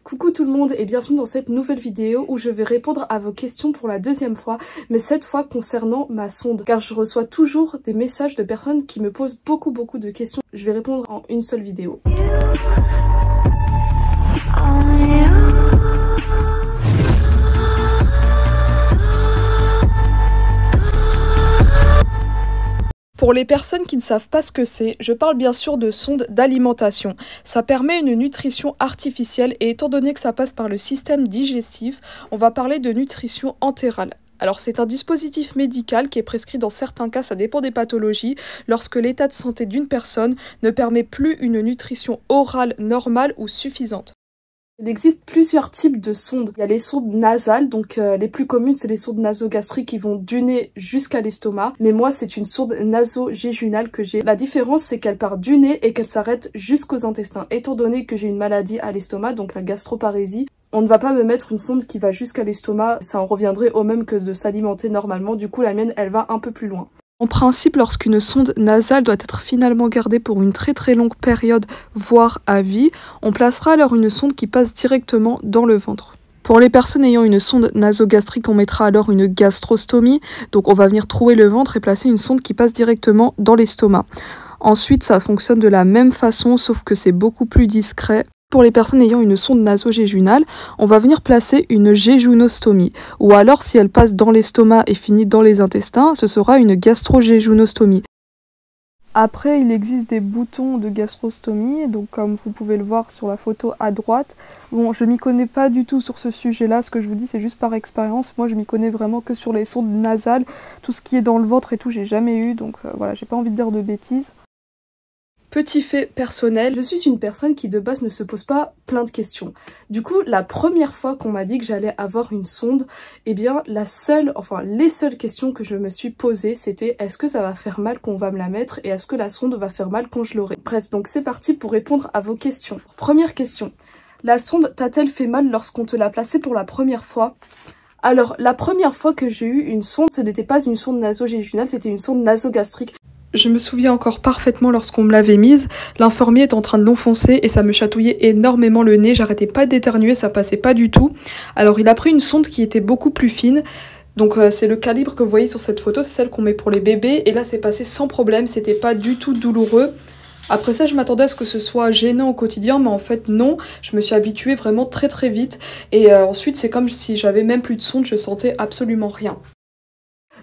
Coucou tout le monde et bienvenue dans cette nouvelle vidéo où je vais répondre à vos questions pour la deuxième fois, mais cette fois concernant ma sonde, car je reçois toujours des messages de personnes qui me posent beaucoup de questions. Je vais répondre en une seule vidéo. Pour les personnes qui ne savent pas ce que c'est, je parle bien sûr de sonde d'alimentation. Ça permet une nutrition artificielle et étant donné que ça passe par le système digestif, on va parler de nutrition entérale. Alors c'est un dispositif médical qui est prescrit dans certains cas, ça dépend des pathologies, lorsque l'état de santé d'une personne ne permet plus une nutrition orale normale ou suffisante. Il existe plusieurs types de sondes. Il y a les sondes nasales, donc les plus communes c'est les sondes nasogastriques qui vont du nez jusqu'à l'estomac. Mais moi c'est une sonde nasogéjunale que j'ai. La différence c'est qu'elle part du nez et qu'elle s'arrête jusqu'aux intestins. Étant donné que j'ai une maladie à l'estomac, donc la gastroparésie, on ne va pas me mettre une sonde qui va jusqu'à l'estomac. Ça en reviendrait au même que de s'alimenter normalement. Du coup la mienne elle va un peu plus loin. En principe, lorsqu'une sonde nasale doit être finalement gardée pour une très longue période, voire à vie, on placera alors une sonde qui passe directement dans le ventre. Pour les personnes ayant une sonde nasogastrique, on mettra alors une gastrostomie, donc on va venir trouer le ventre et placer une sonde qui passe directement dans l'estomac. Ensuite, ça fonctionne de la même façon, sauf que c'est beaucoup plus discret. Pour les personnes ayant une sonde nasogéjunale, on va venir placer une géjunostomie. Ou alors, si elle passe dans l'estomac et finit dans les intestins, ce sera une gastrogéjunostomie. Après, il existe des boutons de gastrostomie, donc comme vous pouvez le voir sur la photo à droite. Bon, je m'y connais pas du tout sur ce sujet-là, ce que je vous dis c'est juste par expérience. Moi, je m'y connais vraiment que sur les sondes nasales. Tout ce qui est dans le ventre et tout, j'ai jamais eu, donc voilà, j'ai pas envie de dire de bêtises. Petit fait personnel, je suis une personne qui de base ne se pose pas plein de questions. Du coup, la première fois qu'on m'a dit que j'allais avoir une sonde, eh bien les seules questions que je me suis posées, c'était est-ce que ça va faire mal qu'on va me la mettre et est-ce que la sonde va faire mal quand je l'aurai. Bref, donc c'est parti pour répondre à vos questions. Première question, la sonde t'a-t-elle fait mal lorsqu'on te l'a placée pour la première fois ? Alors, la première fois que j'ai eu une sonde, ce n'était pas une sonde nasogéjunale, c'était une sonde nasogastrique. Je me souviens encore parfaitement lorsqu'on me l'avait mise, l'infirmier était en train de l'enfoncer et ça me chatouillait énormément le nez, j'arrêtais pas d'éternuer, ça passait pas du tout. Alors il a pris une sonde qui était beaucoup plus fine, donc c'est le calibre que vous voyez sur cette photo, c'est celle qu'on met pour les bébés, et là c'est passé sans problème, c'était pas du tout douloureux. Après ça, je m'attendais à ce que ce soit gênant au quotidien, mais en fait non, je me suis habituée vraiment très vite, et ensuite c'est comme si j'avais même plus de sonde, je sentais absolument rien.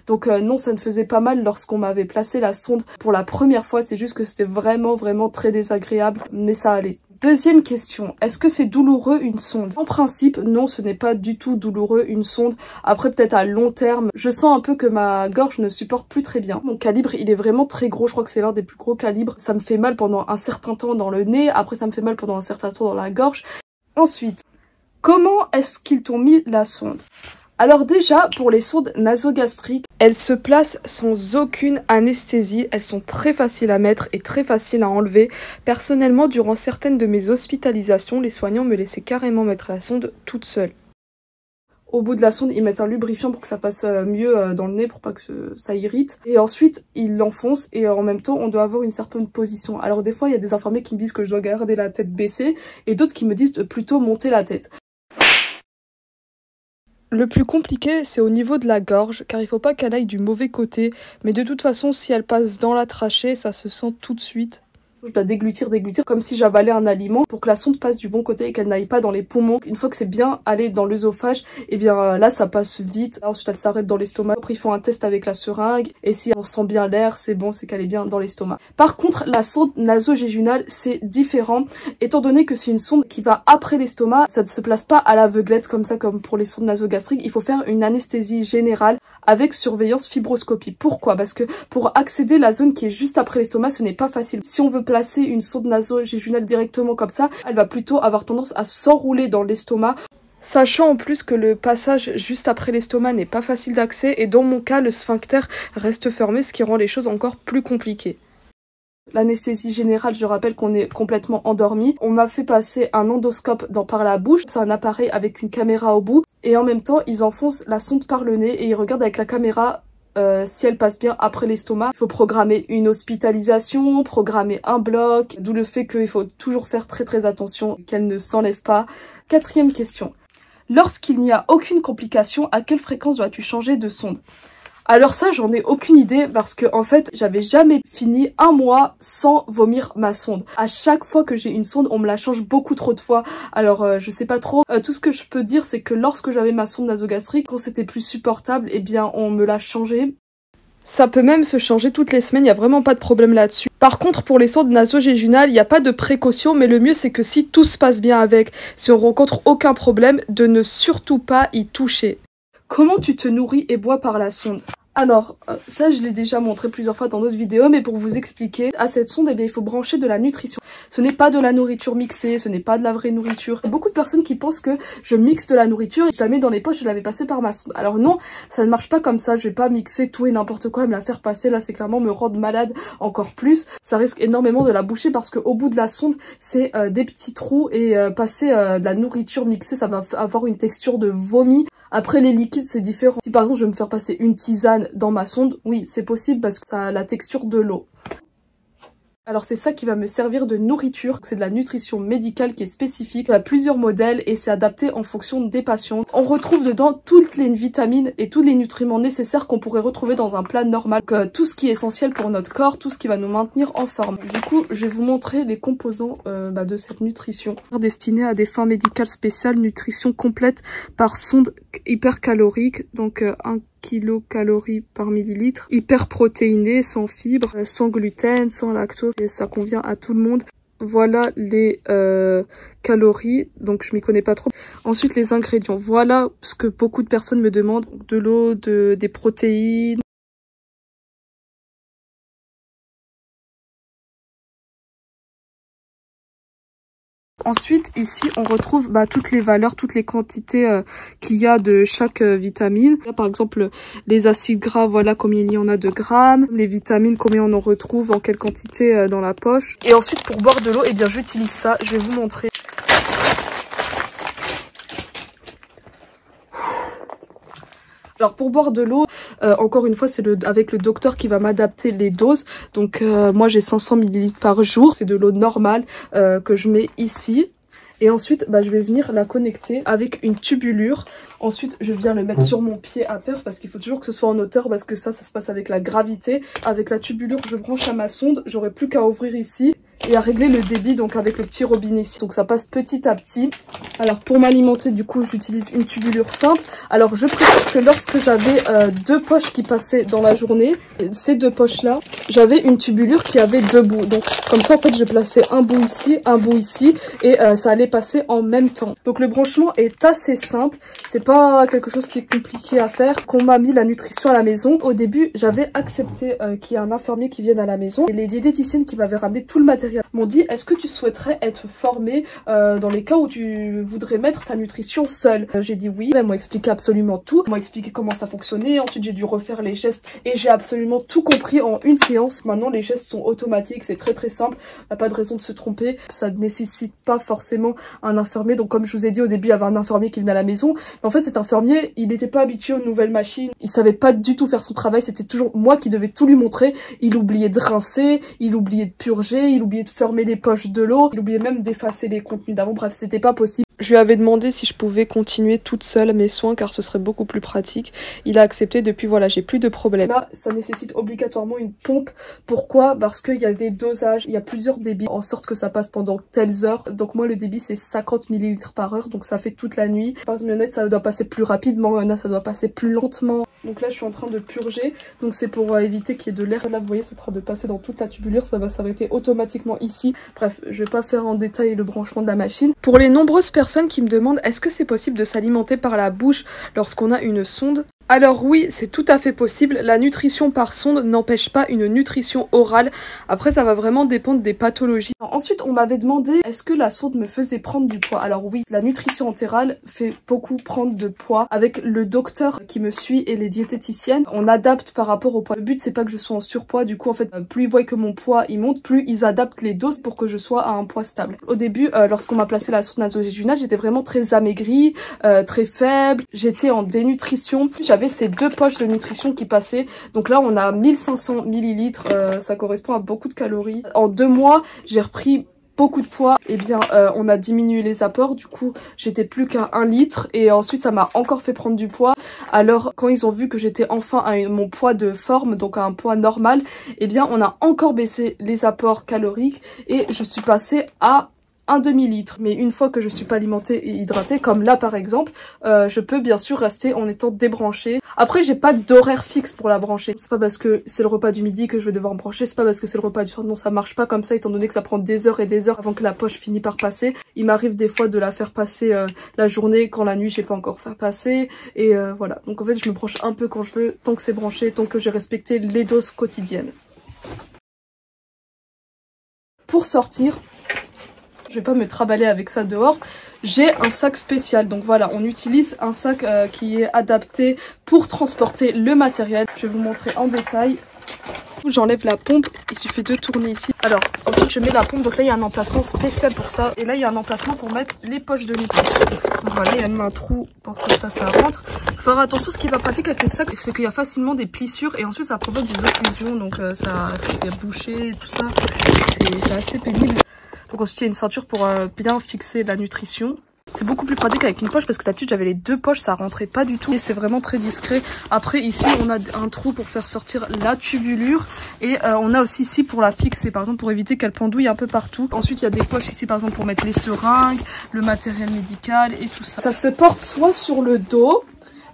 Donc non, ça ne faisait pas mal lorsqu'on m'avait placé la sonde pour la première fois, c'est juste que c'était vraiment très désagréable, mais ça allait. Deuxième question, est-ce que c'est douloureux une sonde? En principe, non, ce n'est pas du tout douloureux une sonde. Après, peut-être à long terme, je sens un peu que ma gorge ne supporte plus très bien. Mon calibre, il est vraiment très gros, je crois que c'est l'un des plus gros calibres. Ça me fait mal pendant un certain temps dans le nez, après ça me fait mal pendant un certain temps dans la gorge. Ensuite, comment est-ce qu'ils t'ont mis la sonde? Alors déjà, pour les sondes nasogastriques, elles se placent sans aucune anesthésie, elles sont très faciles à mettre et très faciles à enlever. Personnellement, durant certaines de mes hospitalisations, les soignants me laissaient carrément mettre la sonde toute seule. Au bout de la sonde, ils mettent un lubrifiant pour que ça passe mieux dans le nez, pour pas que ça irrite. Et ensuite, ils l'enfoncent et en même temps, on doit avoir une certaine position. Alors des fois, il y a des infirmiers qui me disent que je dois garder la tête baissée et d'autres qui me disent de plutôt monter la tête. Le plus compliqué, c'est au niveau de la gorge, car il faut pas qu'elle aille du mauvais côté, mais de toute façon, si elle passe dans la trachée, ça se sent tout de suite. Je dois déglutir, comme si j'avalais un aliment pour que la sonde passe du bon côté et qu'elle n'aille pas dans les poumons. Une fois que c'est bien allé dans l'œsophage, et bien là ça passe vite. Ensuite elle s'arrête dans l'estomac. Après ils font un test avec la seringue et si on sent bien l'air, c'est bon, c'est qu'elle est bien dans l'estomac. Par contre la sonde nasogéjunale c'est différent, étant donné que c'est une sonde qui va après l'estomac, ça ne se place pas à l'aveuglette comme ça comme pour les sondes nasogastriques. Il faut faire une anesthésie générale avec surveillance fibroscopie. Pourquoi? Parce que pour accéder à la zone qui est juste après l'estomac, ce n'est pas facile. Si on veut placer une sonde nasogéjunale directement comme ça, elle va plutôt avoir tendance à s'enrouler dans l'estomac. Sachant en plus que le passage juste après l'estomac n'est pas facile d'accès et dans mon cas, le sphincter reste fermé, ce qui rend les choses encore plus compliquées. L'anesthésie générale, je rappelle qu'on est complètement endormi. On m'a fait passer un endoscope par la bouche. C'est un appareil avec une caméra au bout. Et en même temps, ils enfoncent la sonde par le nez et ils regardent avec la caméra si elle passe bien après l'estomac. Il faut programmer une hospitalisation, programmer un bloc, d'où le fait qu'il faut toujours faire très attention qu'elle ne s'enlève pas. Quatrième question. Lorsqu'il n'y a aucune complication, à quelle fréquence dois-tu changer de sonde? Alors ça, j'en ai aucune idée parce que en fait, j'avais jamais fini un mois sans vomir ma sonde. À chaque fois que j'ai une sonde, on me la change beaucoup trop de fois. Alors je sais pas trop. Tout ce que je peux dire, c'est que lorsque j'avais ma sonde nasogastrique, quand c'était plus supportable, eh bien on me l'a changée. Ça peut même se changer toutes les semaines, il n'y a vraiment pas de problème là-dessus. Par contre, pour les sondes nasogéginales, il n'y a pas de précaution, mais le mieux c'est que si tout se passe bien avec, si on rencontre aucun problème, de ne surtout pas y toucher. Comment tu te nourris et bois par la sonde? Alors, ça je l'ai déjà montré plusieurs fois dans d'autres vidéos, mais pour vous expliquer, à cette sonde, eh bien, il faut brancher de la nutrition. Ce n'est pas de la nourriture mixée, ce n'est pas de la vraie nourriture. Il y a beaucoup de personnes qui pensent que je mixe de la nourriture et je la mets dans les poches et je l'avais passée par ma sonde. Alors non, ça ne marche pas comme ça, je vais pas mixer tout et n'importe quoi et me la faire passer, là c'est clairement me rendre malade encore plus. Ça risque énormément de la boucher parce qu'au bout de la sonde, c'est des petits trous et passer de la nourriture mixée, ça va avoir une texture de vomi. Après les liquides c'est différent. Si par exemple je veux me faire passer une tisane dans ma sonde, oui c'est possible parce que ça a la texture de l'eau. Alors c'est ça qui va me servir de nourriture, c'est de la nutrition médicale qui est spécifique, il y a plusieurs modèles et c'est adapté en fonction des patients. On retrouve dedans toutes les vitamines et tous les nutriments nécessaires qu'on pourrait retrouver dans un plat normal. Donc, tout ce qui est essentiel pour notre corps, tout ce qui va nous maintenir en forme. Du coup, je vais vous montrer les composants de cette nutrition. Destinée à des fins médicales spéciales, nutrition complète par sonde hypercalorique, donc 1 kilocalories par millilitre, hyper protéiné, sans fibres, sans gluten, sans lactose, et ça convient à tout le monde. Voilà les calories, donc je m'y connais pas trop. Ensuite les ingrédients, voilà ce que beaucoup de personnes me demandent, de l'eau, des protéines. Ensuite, ici, on retrouve toutes les valeurs, toutes les quantités qu'il y a de chaque vitamine. Là, par exemple, les acides gras, voilà combien il y en a de grammes. Les vitamines, combien on en retrouve, en quelle quantité dans la poche. Et ensuite, pour boire de l'eau, eh bien, j'utilise ça. Je vais vous montrer. Alors pour boire de l'eau, encore une fois c'est avec le docteur qui va m'adapter les doses. Donc moi j'ai 500 ml par jour, c'est de l'eau normale que je mets ici. Et ensuite je vais venir la connecter avec une tubulure. Ensuite je viens le mettre sur mon pied à paire parce qu'il faut toujours que ce soit en hauteur parce que ça se passe avec la gravité. Avec la tubulure je branche à ma sonde, j'aurai plus qu'à ouvrir ici et à régler le débit donc avec le petit robinet ici. Donc ça passe petit à petit. Alors pour m'alimenter du coup j'utilise une tubulure simple. Alors je précise que lorsque j'avais deux poches qui passaient dans la journée, ces deux poches là, j'avais une tubulure qui avait deux bouts. Donc comme ça en fait je plaçais un bout ici et ça allait passer en même temps. Donc le branchement est assez simple, c'est pas quelque chose qui est compliqué à faire. Qu'on m'a mis la nutrition à la maison, au début j'avais accepté qu'il y ait un infirmier qui vienne à la maison et les diététiciennes qui m'avaient ramené tout le matériel m'ont dit est-ce que tu souhaiterais être formée dans les cas où tu voudrais mettre ta nutrition seule. J'ai dit oui, elles m'ont expliqué absolument tout, elles m'ont expliqué comment ça fonctionnait, ensuite j'ai dû refaire les gestes et j'ai absolument tout compris en une séance. Maintenant les gestes sont automatiques, c'est très simple, il n'y a pas de raison de se tromper, ça ne nécessite pas forcément un infirmier. Donc comme je vous ai dit au début il y avait un infirmier qui venait à la maison, mais en fait cet infirmier il n'était pas habitué aux nouvelles machines, il savait pas du tout faire son travail, c'était toujours moi qui devais tout lui montrer. Il oubliait de rincer, il oubliait de purger, il oubliait de fermer les poches de l'eau, il oubliait même d'effacer les contenus d'avant, bref c'était pas possible. Je lui avais demandé si je pouvais continuer toute seule mes soins car ce serait beaucoup plus pratique. Il a accepté, depuis voilà j'ai plus de problème. Là ça nécessite obligatoirement une pompe. Pourquoi? Parce qu'il y a des dosages, il y a plusieurs débits en sorte que ça passe pendant telles heures. Donc moi le débit c'est 50 ml par heure, donc ça fait toute la nuit. Par exemple il y en a ça doit passer plus rapidement, il y en a ça doit passer plus lentement. Donc là je suis en train de purger, donc c'est pour éviter qu'il y ait de l'air. Là vous voyez c'est en train de passer dans toute la tubulure, ça va s'arrêter automatiquement ici. Bref je vais pas faire en détail le branchement de la machine. Pour les nombreuses personnes qui me demandent est-ce que c'est possible de s'alimenter par la bouche lorsqu'on a une sonde? Alors oui, c'est tout à fait possible. La nutrition par sonde n'empêche pas une nutrition orale. Après, ça va vraiment dépendre des pathologies. Ensuite, on m'avait demandé est-ce que la sonde me faisait prendre du poids? Alors oui, la nutrition entérale fait beaucoup prendre de poids. Avec le docteur qui me suit et les diététiciennes, on adapte par rapport au poids. Le but, c'est pas que je sois en surpoids. Du coup, en fait, plus ils voient que mon poids il monte, plus ils adaptent les doses pour que je sois à un poids stable. Au début, lorsqu'on m'a placé la sonde nasogéginale, j'étais vraiment très amaigrie, très faible. J'étais en dénutrition. j'avais ces 2 poches de nutrition qui passaient. Donc là, on a 1500 millilitres, ça correspond à beaucoup de calories. En 2 mois, j'ai repris beaucoup de poids. Et bien, on a diminué les apports. Du coup, j'étais plus qu'à 1 litre. Et ensuite, ça m'a encore fait prendre du poids. Alors, quand ils ont vu que j'étais enfin à mon poids de forme, donc à un poids normal, et bien, on a encore baissé les apports caloriques. Et je suis passée à un demi-litre. Mais une fois que je suis pas alimentée et hydratée, comme là par exemple, je peux bien sûr rester en étant débranchée. Après, j'ai pas d'horaire fixe pour la brancher. C'est pas parce que c'est le repas du midi que je vais devoir me brancher, c'est pas parce que c'est le repas du soir. Non, ça marche pas comme ça, étant donné que ça prend des heures et des heures avant que la poche finisse par passer. Il m'arrive des fois de la faire passer la journée quand la nuit j'ai pas encore fait passer. Et voilà. Donc en fait, je me branche un peu quand je veux, tant que c'est branché, tant que j'ai respecté les doses quotidiennes. Pour sortir, je vais pas me traballer avec ça dehors, j'ai un sac spécial. Donc voilà, on utilise un sac qui est adapté pour transporter le matériel. Je vais vous montrer en détail. J'enlève la pompe, il suffit de tourner ici. Alors ensuite je mets la pompe, donc là il y a un emplacement spécial pour ça. Et là il y a un emplacement pour mettre les poches de nutrition. Donc voilà, il y a même un trou pour que ça rentre. Faut faire attention, ce qui est pas pratique avec les sacs, c'est qu'il y a facilement des plissures et ensuite ça provoque des occlusions. Donc ça fait boucher, tout ça, c'est assez pénible. Donc ensuite il y a une ceinture pour bien fixer la nutrition. C'est beaucoup plus pratique avec une poche parce que d'habitude j'avais les 2 poches, ça rentrait pas du tout. Et c'est vraiment très discret. Après ici on a un trou pour faire sortir la tubulure. Et on a aussi ici pour la fixer, par exemple pour éviter qu'elle pendouille un peu partout. Ensuite il y a des poches ici par exemple pour mettre les seringues, le matériel médical et tout ça. Ça se porte soit sur le dos,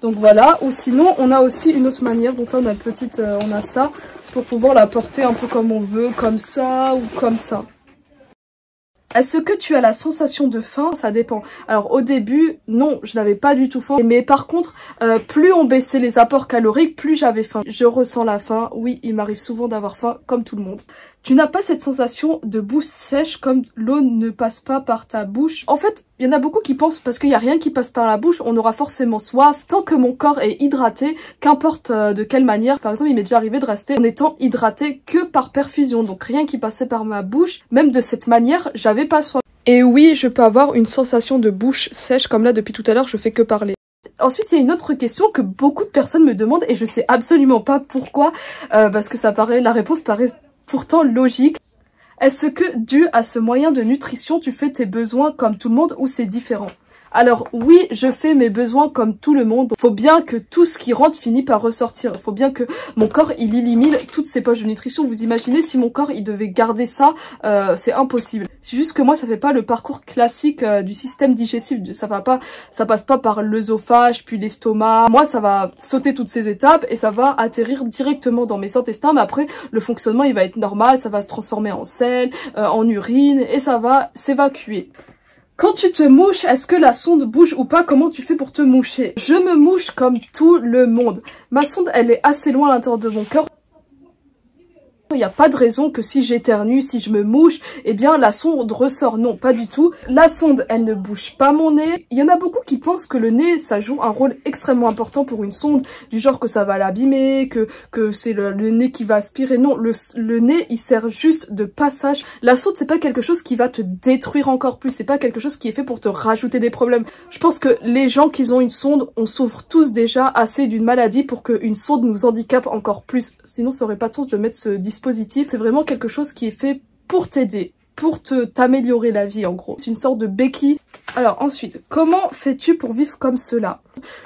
donc voilà, ou sinon on a aussi une autre manière. Donc là on a une petite, on a ça pour pouvoir la porter un peu comme on veut, comme ça ou comme ça. Est-ce que tu as la sensation de faim? Ça dépend. Alors au début, non, je n'avais pas du tout faim. Mais par contre, plus on baissait les apports caloriques, plus j'avais faim. Je ressens la faim. Oui, il m'arrive souvent d'avoir faim, comme tout le monde. Tu n'as pas cette sensation de bouche sèche comme l'eau ne passe pas par ta bouche. En fait, il y en a beaucoup qui pensent parce qu'il n'y a rien qui passe par la bouche, on aura forcément soif. Tant que mon corps est hydraté, qu'importe de quelle manière. Par exemple, il m'est déjà arrivé de rester en étant hydraté que par perfusion. Donc rien qui passait par ma bouche. Même de cette manière, j'avais pas soif. Et oui, je peux avoir une sensation de bouche sèche comme là depuis tout à l'heure, je fais que parler. Ensuite, il y a une autre question que beaucoup de personnes me demandent et je sais absolument pas pourquoi, parce que la réponse paraît pourtant logique. Est-ce que, dû à ce moyen de nutrition, tu fais tes besoins comme tout le monde ou c'est différent? Alors oui, je fais mes besoins comme tout le monde. Faut bien que tout ce qui rentre finisse par ressortir. Faut bien que mon corps il élimine toutes ces poches de nutrition. Vous imaginez si mon corps il devait garder ça, c'est impossible. C'est juste que moi ça fait pas le parcours classique du système digestif. Ça passe pas par l'œsophage puis l'estomac. Moi ça va sauter toutes ces étapes et ça va atterrir directement dans mes intestins. Mais après le fonctionnement il va être normal, ça va se transformer en sel, en urine et ça va s'évacuer. Quand tu te mouches, est-ce que la sonde bouge ou pas? Comment tu fais pour te moucher? Je me mouche comme tout le monde. Ma sonde, elle est assez loin à l'intérieur de mon cœur. Il n'y a pas de raison que si j'éternue, si je me mouche, eh bien la sonde ressort. Non, pas du tout. La sonde, elle ne bouge pas mon nez. Il y en a beaucoup qui pensent que le nez, ça joue un rôle extrêmement important pour une sonde, du genre que ça va l'abîmer, que c'est le nez qui va aspirer. Non, le nez, il sert juste de passage. La sonde, c'est pas quelque chose qui va te détruire encore plus. C'est pas quelque chose qui est fait pour te rajouter des problèmes. Je pense que les gens qui ont une sonde, on souffre tous déjà assez d'une maladie pour qu'une sonde nous handicape encore plus. Sinon, ça aurait pas de sens de mettre ce dispositif. C'est vraiment quelque chose qui est fait pour t'aider, pour t'améliorer la vie en gros. C'est une sorte de béquille. Alors ensuite, comment fais-tu pour vivre comme cela?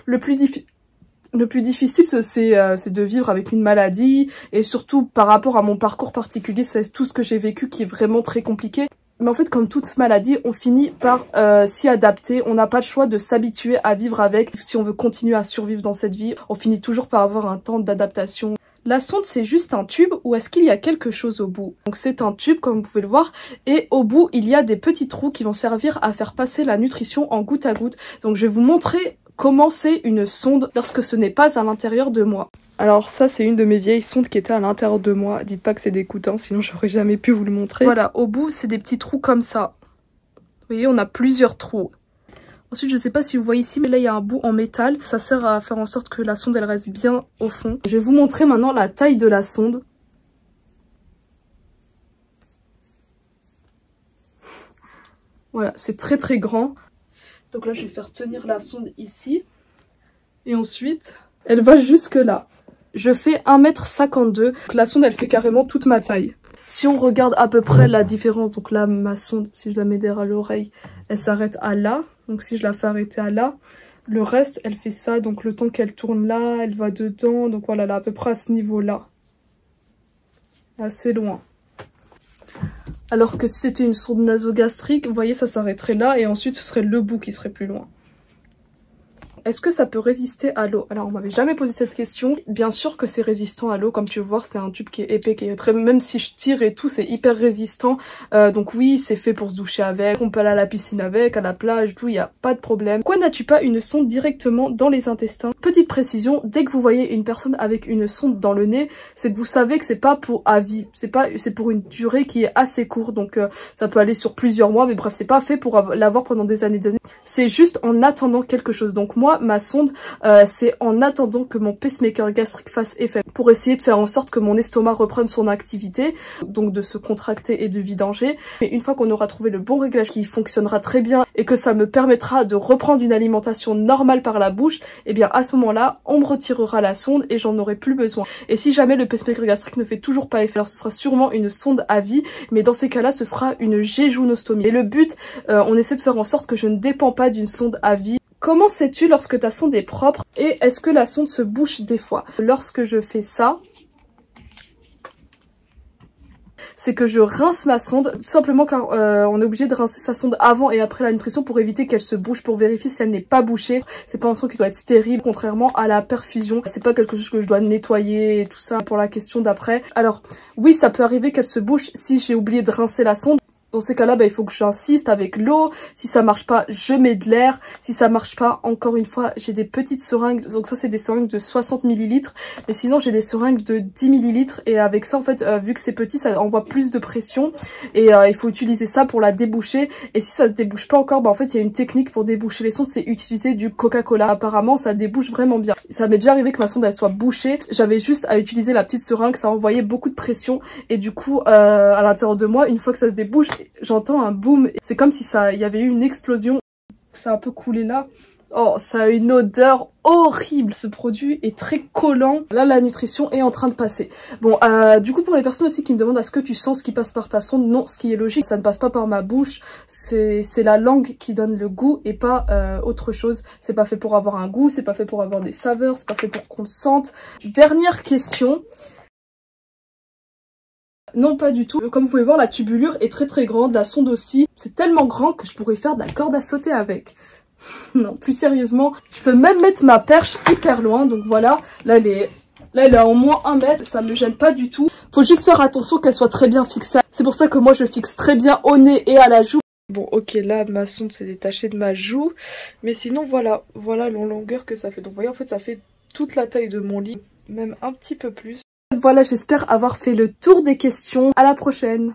Le plus difficile, c'est de vivre avec une maladie et surtout par rapport à mon parcours particulier, c'est tout ce que j'ai vécu qui est vraiment très compliqué. Mais en fait, comme toute maladie, on finit par s'y adapter. On n'a pas le choix de s'habituer à vivre avec. Si on veut continuer à survivre dans cette vie, on finit toujours par avoir un temps d'adaptation. La sonde, c'est juste un tube ou est-ce qu'il y a quelque chose au bout? Donc c'est un tube comme vous pouvez le voir et au bout il y a des petits trous qui vont servir à faire passer la nutrition en goutte à goutte. Donc je vais vous montrer comment c'est une sonde lorsque ce n'est pas à l'intérieur de moi. Alors ça c'est une de mes vieilles sondes qui était à l'intérieur de moi. Dites pas que c'est dégoûtant sinon j'aurais jamais pu vous le montrer. Voilà, au bout c'est des petits trous comme ça. Vous voyez, on a plusieurs trous. Ensuite, je sais pas si vous voyez ici, mais là, il y a un bout en métal. Ça sert à faire en sorte que la sonde, elle reste bien au fond. Je vais vous montrer maintenant la taille de la sonde. Voilà, c'est très très grand. Donc là, je vais faire tenir la sonde ici. Et ensuite, Elle va jusque là. Je fais 1,52 m, donc la sonde elle fait carrément toute ma taille. Si on regarde à peu près la différence, donc là ma sonde, si je la mets derrière l'oreille, elle s'arrête à là. Donc si je la fais arrêter à là, le reste elle fait ça, donc le temps qu'elle tourne là, elle va dedans, donc voilà, là à peu près à ce niveau-là. Assez loin. Alors que si c'était une sonde nasogastrique, vous voyez ça s'arrêterait là et ensuite ce serait le bout qui serait plus loin. Est-ce que ça peut résister à l'eau? Alors on m'avait jamais posé cette question. Bien sûr que c'est résistant à l'eau, comme tu veux voir c'est un tube qui est épais, qui est très... même si je tire et tout c'est hyper résistant. Donc oui c'est fait pour se doucher avec, on peut aller à la piscine avec, à la plage, tout, il n'y a pas de problème. Pourquoi n'as-tu pas une sonde directement dans les intestins? Petite précision, dès que vous voyez une personne avec une sonde dans le nez, c'est que vous savez que c'est pas pour à vie, c'est pour une durée qui est assez courte, donc ça peut aller sur plusieurs mois, mais bref c'est pas fait pour l'avoir pendant des années. C'est juste en attendant quelque chose. Donc moi, ma sonde, c'est en attendant que mon pacemaker gastrique fasse effet, pour essayer de faire en sorte que mon estomac reprenne son activité, donc de se contracter et de vidanger. Mais une fois qu'on aura trouvé le bon réglage qui fonctionnera très bien et que ça me permettra de reprendre une alimentation normale par la bouche, et bien à ce moment-là, on me retirera la sonde et j'en aurai plus besoin. Et si jamais le pacemaker gastrique ne fait toujours pas effet, alors ce sera sûrement une sonde à vie, mais dans ces cas-là, ce sera une jéjunostomie. Et le but, on essaie de faire en sorte que je ne dépends pas d'une sonde à vie. Comment sais-tu lorsque ta sonde est propre et est-ce que la sonde se bouche des fois? Lorsque je fais ça, c'est que je rince ma sonde, tout simplement car on est obligé de rincer sa sonde avant et après la nutrition pour éviter qu'elle se bouche, pour vérifier si elle n'est pas bouchée. C'est pas un son qui doit être stérile, contrairement à la perfusion. C'est pas quelque chose que je dois nettoyer et tout ça pour la question d'après. Alors oui, ça peut arriver qu'elle se bouche si j'ai oublié de rincer la sonde. Dans ces cas-là, il faut que j'insiste avec l'eau. Si ça marche pas, je mets de l'air. Si ça marche pas, encore une fois, j'ai des petites seringues. Donc ça, c'est des seringues de 60 ml. Mais sinon, j'ai des seringues de 10 ml. Et avec ça, en fait, vu que c'est petit, ça envoie plus de pression. Et il faut utiliser ça pour la déboucher. Et si ça se débouche pas encore, en fait, il y a une technique pour déboucher les sondes, c'est utiliser du Coca-Cola. Apparemment, ça débouche vraiment bien. Ça m'est déjà arrivé que ma sonde, elle soit bouchée. J'avais juste à utiliser la petite seringue. Ça envoyait beaucoup de pression. Et du coup, à l'intérieur de moi, une fois que ça se débouche, j'entends un boom. C'est comme si il y avait eu une explosion. Ça a un peu coulé là. Oh, ça a une odeur horrible. Ce produit est très collant. Là, la nutrition est en train de passer. Bon, du coup, pour les personnes aussi qui me demandent est-ce que tu sens ce qui passe par ta sonde? Non, ce qui est logique, ça ne passe pas par ma bouche. C'est la langue qui donne le goût et pas autre chose. C'est pas fait pour avoir un goût, c'est pas fait pour avoir des saveurs, c'est pas fait pour qu'on le sente. Dernière question. Non, pas du tout. Comme vous pouvez voir, la tubulure est très très grande, la sonde aussi. C'est tellement grand que je pourrais faire de la corde à sauter avec. Non, plus sérieusement, je peux même mettre ma perche hyper loin. Donc voilà, là elle est à au moins 1 mètre, ça me gêne pas du tout. Faut juste faire attention qu'elle soit très bien fixée. C'est pour ça que moi je fixe très bien au nez et à la joue. Bon, ok, là ma sonde s'est détachée de ma joue. Mais sinon voilà la longueur que ça fait. Donc vous voyez, en fait ça fait toute la taille de mon lit, même un petit peu plus. Voilà, j'espère avoir fait le tour des questions. À la prochaine!